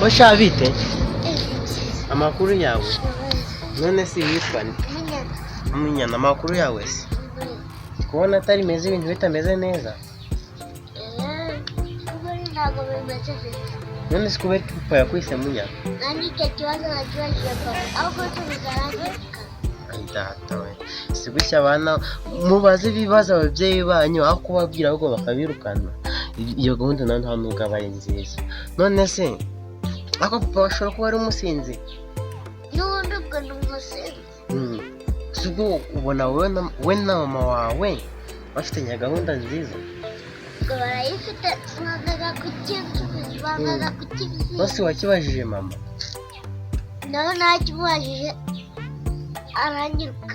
Osha bite? Amakuru yawe? None si witwa nde? Munyana. Amakuru yawe se? Kubona atari meze ibintu bitameze neza? None si kubera ko papa yakwise Munyana? Data we, si gushya abana mubaze ibibazo ababyeyi banyu aho kubabwira ahubwo bakabirukana. Iyo gahunda nayo nta nubwo aba ari nziza. None se ako papa bashobora kuba ari umusinzi? N'ubundi ubwo ni umusinzi. Si ubwo ubona we na mama wawe bafitanye gahunda nziza? Ubwo barayifite bangaga kukivuga. Bose wakibajije mama? Nawe ntakimubajije aranyiruka.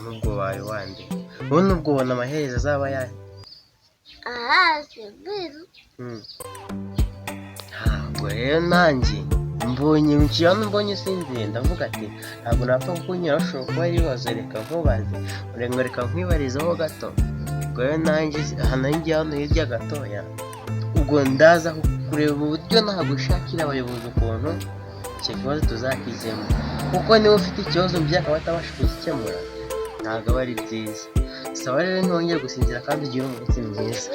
Nubwo wawe wande ubundi ubwo ubona amaherezo azaba yahe? Simbizi. Ntabwo rero nanjye mbonye usinziye ndavuga ati ntabwo napfa kukunyura, ushobora kuba ari ibibazo, reka nkubaze reka nkwibarizeho gato. Ubwo rero nanjye hano hirya gatoya ubwo ndaza kureba uburyo nagushakira abayobozi ukuntu icyo kibazo tuzakizemo, kuko niba ufite ikibazo akaba atabasha kugikemura ntabwo aba ari byiza. Saba rero ntongere gusinzira kandi ugire umunsi mwiza.